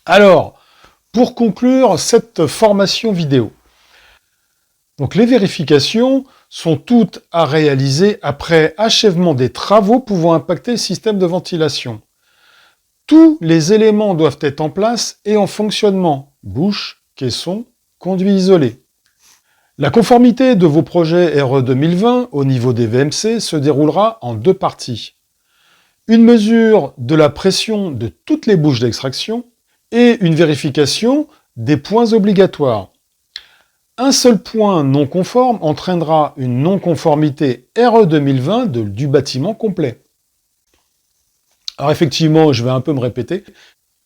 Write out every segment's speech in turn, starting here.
Alors, pour conclure cette formation vidéo, donc les vérifications sont toutes à réaliser après achèvement des travaux pouvant impacter le système de ventilation. Tous les éléments doivent être en place et en fonctionnement, bouche, caisson, conduit isolé. La conformité de vos projets RE 2020 au niveau des VMC se déroulera en deux parties. Une mesure de la pression de toutes les bouches d'extraction et une vérification des points obligatoires. Un seul point non conforme entraînera une non-conformité RE 2020 du bâtiment complet. Alors effectivement, je vais un peu me répéter,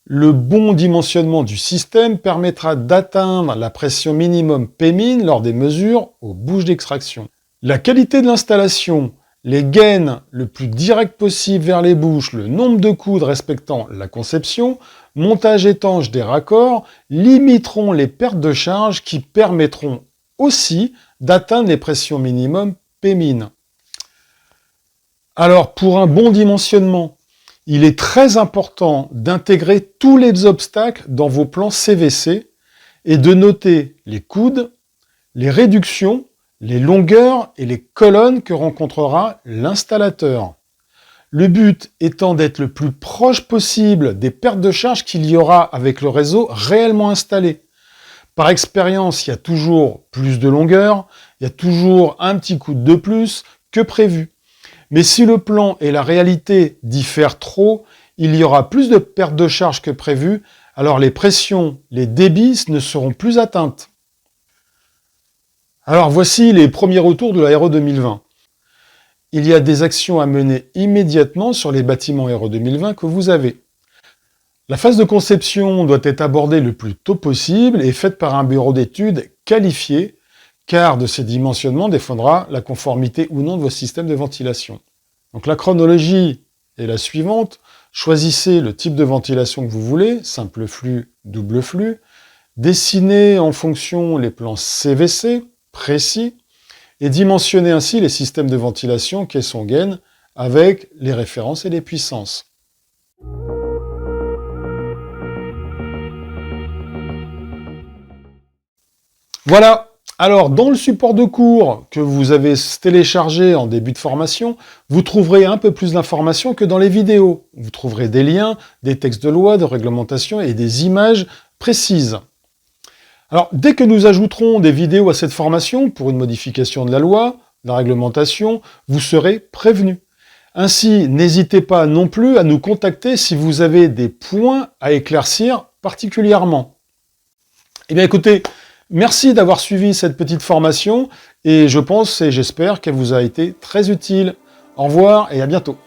le bon dimensionnement du système permettra d'atteindre la pression minimum Pmin lors des mesures aux bouches d'extraction. La qualité de l'installation, les gaines le plus direct possible vers les bouches, le nombre de coudes respectant la conception, montage étanche des raccords, limiteront les pertes de charge qui permettront aussi d'atteindre les pressions minimum Pmin. Alors pour un bon dimensionnement, il est très important d'intégrer tous les obstacles dans vos plans CVC et de noter les coudes, les réductions, les longueurs et les colonnes que rencontrera l'installateur. Le but étant d'être le plus proche possible des pertes de charge qu'il y aura avec le réseau réellement installé. Par expérience, il y a toujours plus de longueur, il y a toujours un petit coude de plus que prévu. Mais si le plan et la réalité diffèrent trop, il y aura plus de pertes de charge que prévu, alors les pressions, les débits ne seront plus atteintes. Alors voici les premiers retours de la RE 2020. Il y a des actions à mener immédiatement sur les bâtiments RE 2020 que vous avez. La phase de conception doit être abordée le plus tôt possible et faite par un bureau d'études qualifié, car de ces dimensionnements défendra la conformité ou non de vos systèmes de ventilation. Donc la chronologie est la suivante. Choisissez le type de ventilation que vous voulez, simple flux, double flux. Dessinez en fonction les plans CVC, précis, et dimensionnez ainsi les systèmes de ventilation caisson-gaine avec les références et les puissances. Voilà. Alors, dans le support de cours que vous avez téléchargé en début de formation, vous trouverez un peu plus d'informations que dans les vidéos. Vous trouverez des liens, des textes de loi, de réglementation et des images précises. Alors, dès que nous ajouterons des vidéos à cette formation pour une modification de la loi, de la réglementation, vous serez prévenus. Ainsi, n'hésitez pas non plus à nous contacter si vous avez des points à éclaircir particulièrement. Eh bien écoutez, merci d'avoir suivi cette petite formation et je pense et j'espère qu'elle vous a été très utile. Au revoir et à bientôt.